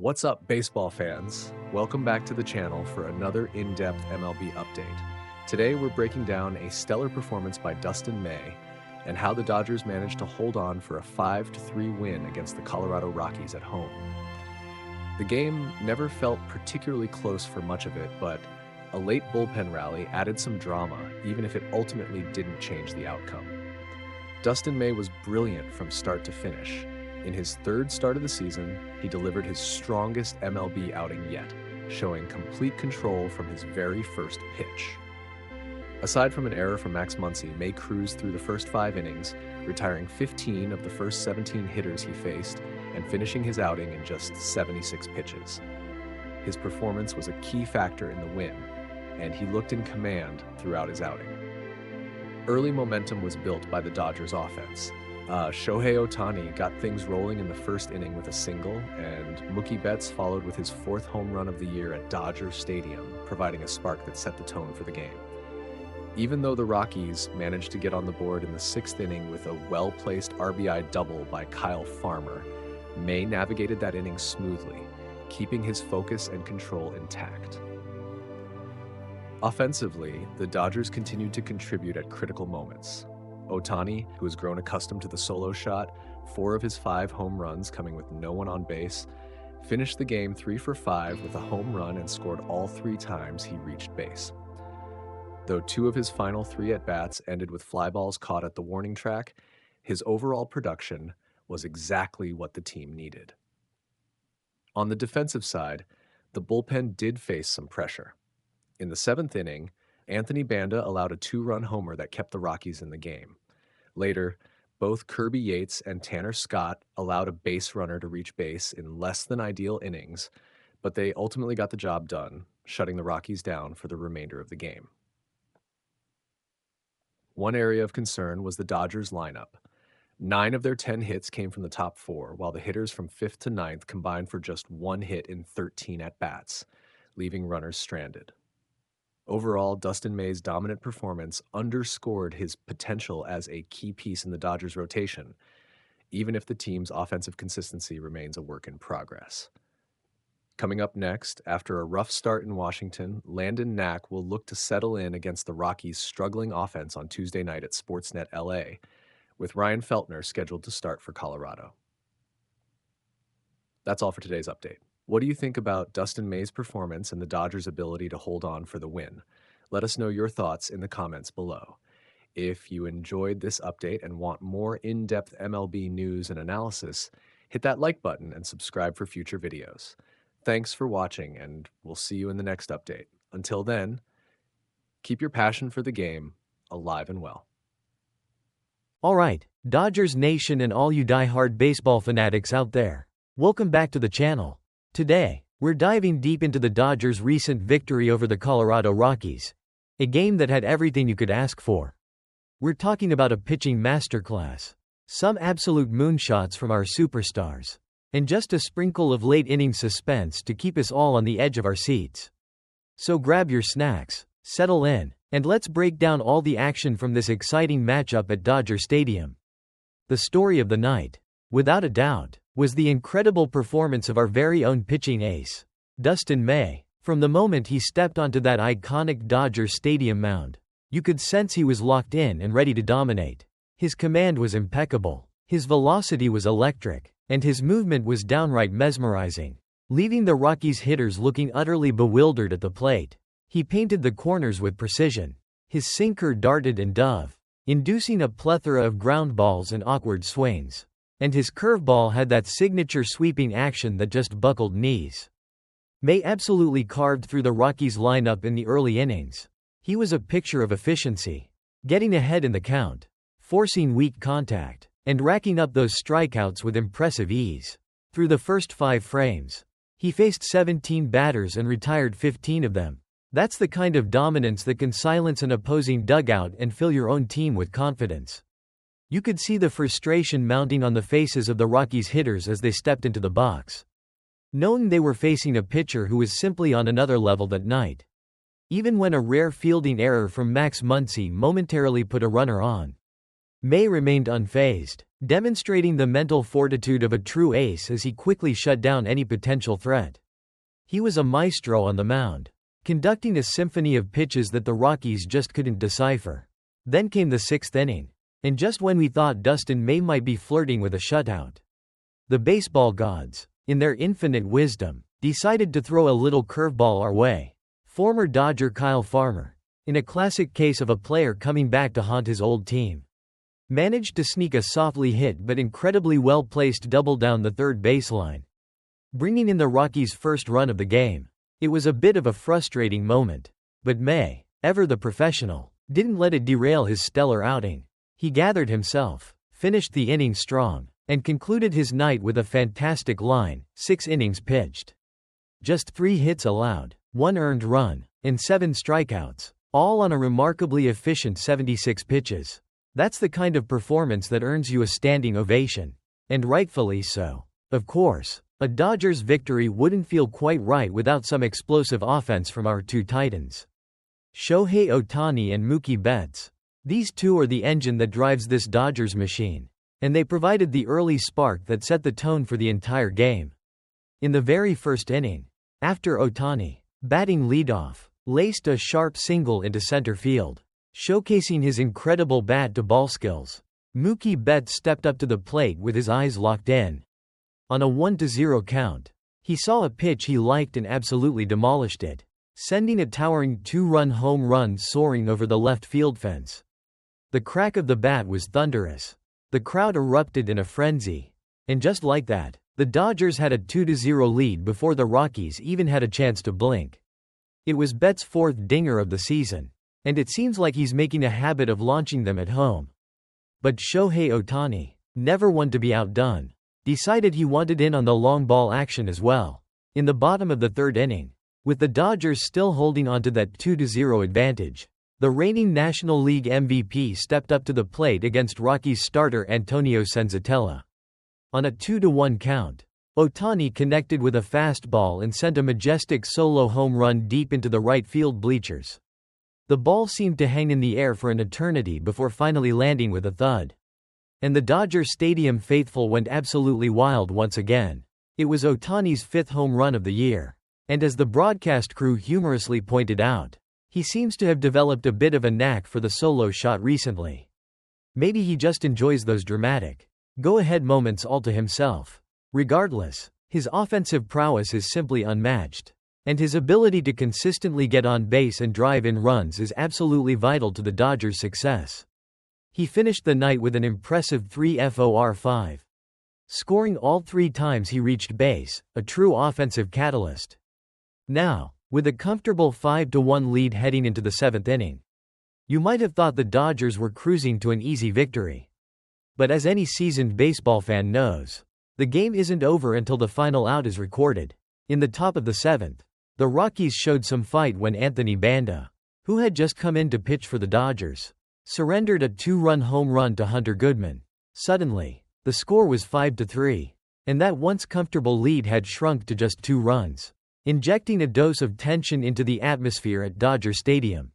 What's up, baseball fans? Welcome back to the channel for another in-depth MLB update. Today, we're breaking down a stellar performance by Dustin May and how the Dodgers managed to hold on for a 5-3 win against the Colorado Rockies at home. The game never felt particularly close for much of it, but a late bullpen rally added some drama, even if it ultimately didn't change the outcome. Dustin May was brilliant from start to finish. In his third start of the season, he delivered his strongest MLB outing yet, showing complete control from his very first pitch. Aside from an error from Max Muncy, May cruised through the first 5 innings, retiring 15 of the first 17 hitters he faced and finishing his outing in just 76 pitches. His performance was a key factor in the win, and he looked in command throughout his outing. Early momentum was built by the Dodgers' offense. Shohei Ohtani got things rolling in the first inning with a single, and Mookie followed with his 4th home run of the year at Dodger Stadium, providing a spark that set the tone for the game. Even though the Rockies managed to get on the board in the 6th inning with a well-placed RBI double by Kyle Farmer, May navigated that inning smoothly, keeping his focus and control intact. Offensively, the Dodgers continued to contribute at critical moments. Ohtani, who has grown accustomed to the solo shot, 4 of his 5 home runs coming with no one on base, finished the game 3 for 5 with a home run and scored all 3 times he reached base. Though 2 of his final 3 at-bats ended with fly balls caught at the warning track, his overall production was exactly what the team needed. On the defensive side, the bullpen did face some pressure. In the 7th inning, Anthony Banda allowed a 2-run homer that kept the Rockies in the game. Later, both Kirby Yates and Tanner Scott allowed a base runner to reach base in less than ideal innings, but they ultimately got the job done, shutting the Rockies down for the remainder of the game. One area of concern was the Dodgers' lineup. 9 of their 10 hits came from the top 4, while the hitters from 5th to 9th combined for just 1 hit in 13 at-bats, leaving runners stranded. Overall, Dustin May's dominant performance underscored his potential as a key piece in the Dodgers' rotation, even if the team's offensive consistency remains a work in progress. Coming up next, after a rough start in Washington, Landon Knack will look to settle in against the Rockies' struggling offense on Tuesday night at Sportsnet LA, with Ryan Feltner scheduled to start for Colorado. That's all for today's update. What do you think about Dustin May's performance and the Dodgers' ability to hold on for the win? Let us know your thoughts in the comments below. If you enjoyed this update and want more in-depth MLB news and analysis, hit that like button and subscribe for future videos. Thanks for watching, and we'll see you in the next update. Until then, keep your passion for the game alive and well. All right, Dodgers Nation and all you die-hard baseball fanatics out there. Welcome back to the channel. Today, we're diving deep into the Dodgers' recent victory over the Colorado Rockies. A game that had everything you could ask for. We're talking about a pitching masterclass, some absolute moonshots from our superstars, and just a sprinkle of late-inning suspense to keep us all on the edge of our seats. So grab your snacks, settle in, and let's break down all the action from this exciting matchup at Dodger Stadium. The story of the night, without a doubt, was the incredible performance of our very own pitching ace, Dustin May. From the moment he stepped onto that iconic Dodger Stadium mound, you could sense he was locked in and ready to dominate. His command was impeccable, his velocity was electric, and his movement was downright mesmerizing, leaving the Rockies hitters looking utterly bewildered at the plate. He painted the corners with precision. His sinker darted and dove, inducing a plethora of ground balls and awkward swings. And his curveball had that signature sweeping action that just buckled knees. May absolutely carved through the Rockies lineup in the early innings. He was a picture of efficiency, getting ahead in the count, forcing weak contact, and racking up those strikeouts with impressive ease. Through the first 5 frames, he faced 17 batters and retired 15 of them. That's the kind of dominance that can silence an opposing dugout and fill your own team with confidence. You could see the frustration mounting on the faces of the Rockies hitters as they stepped into the box, knowing they were facing a pitcher who was simply on another level that night. Even when a rare fielding error from Max Muncy momentarily put a runner on, May remained unfazed, demonstrating the mental fortitude of a true ace as he quickly shut down any potential threat. He was a maestro on the mound, conducting a symphony of pitches that the Rockies just couldn't decipher. Then came the 6th inning, and just when we thought Dustin May might be flirting with a shutout, the baseball gods, in their infinite wisdom, decided to throw a little curveball our way. Former Dodger Kyle Farmer, in a classic case of a player coming back to haunt his old team, managed to sneak a softly hit but incredibly well-placed double down the third baseline, bringing in the Rockies' first run of the game. It was a bit of a frustrating moment, but May, ever the professional, didn't let it derail his stellar outing. He gathered himself, finished the inning strong, and concluded his night with a fantastic line: 6 innings pitched, just 3 hits allowed, 1 earned run, and 7 strikeouts, all on a remarkably efficient 76 pitches. That's the kind of performance that earns you a standing ovation. And rightfully so. Of course, a Dodgers victory wouldn't feel quite right without some explosive offense from our two titans, Shohei Ohtani and Mookie Betts. These two are the engine that drives this Dodgers machine, and they provided the early spark that set the tone for the entire game. In the very first inning, after Ohtani, batting leadoff, laced a sharp single into center field, showcasing his incredible bat-to-ball skills, Mookie Betts stepped up to the plate with his eyes locked in. On a 1-0 count, he saw a pitch he liked and absolutely demolished it, sending a towering 2-run home run soaring over the left field fence. The crack of the bat was thunderous. The crowd erupted in a frenzy. And just like that, the Dodgers had a 2-0 lead before the Rockies even had a chance to blink. It was Betts' 4th dinger of the season, and it seems like he's making a habit of launching them at home. But Shohei Ohtani, never one to be outdone, decided he wanted in on the long ball action as well. In the bottom of the 3rd inning, with the Dodgers still holding onto that 2-0 advantage, the reigning National League MVP stepped up to the plate against Rockies starter Antonio Senzatella. On a 2-1 count, Ohtani connected with a fastball and sent a majestic solo home run deep into the right field bleachers. The ball seemed to hang in the air for an eternity before finally landing with a thud. And the Dodger Stadium faithful went absolutely wild once again. It was Ohtani's 5th home run of the year. And as the broadcast crew humorously pointed out, he seems to have developed a bit of a knack for the solo shot recently. Maybe he just enjoys those dramatic, go-ahead moments all to himself. Regardless, his offensive prowess is simply unmatched, and his ability to consistently get on base and drive in runs is absolutely vital to the Dodgers' success. He finished the night with an impressive 3 for 5, scoring all 3 times he reached base, a true offensive catalyst. Now, with a comfortable 5-1 lead heading into the 7th inning, you might have thought the Dodgers were cruising to an easy victory. But as any seasoned baseball fan knows, the game isn't over until the final out is recorded. In the top of the 7th, the Rockies showed some fight when Anthony Banda, who had just come in to pitch for the Dodgers, surrendered a 2-run home run to Hunter Goodman. Suddenly, the score was 5-3, and that once comfortable lead had shrunk to just 2 runs, injecting a dose of tension into the atmosphere at Dodger Stadium.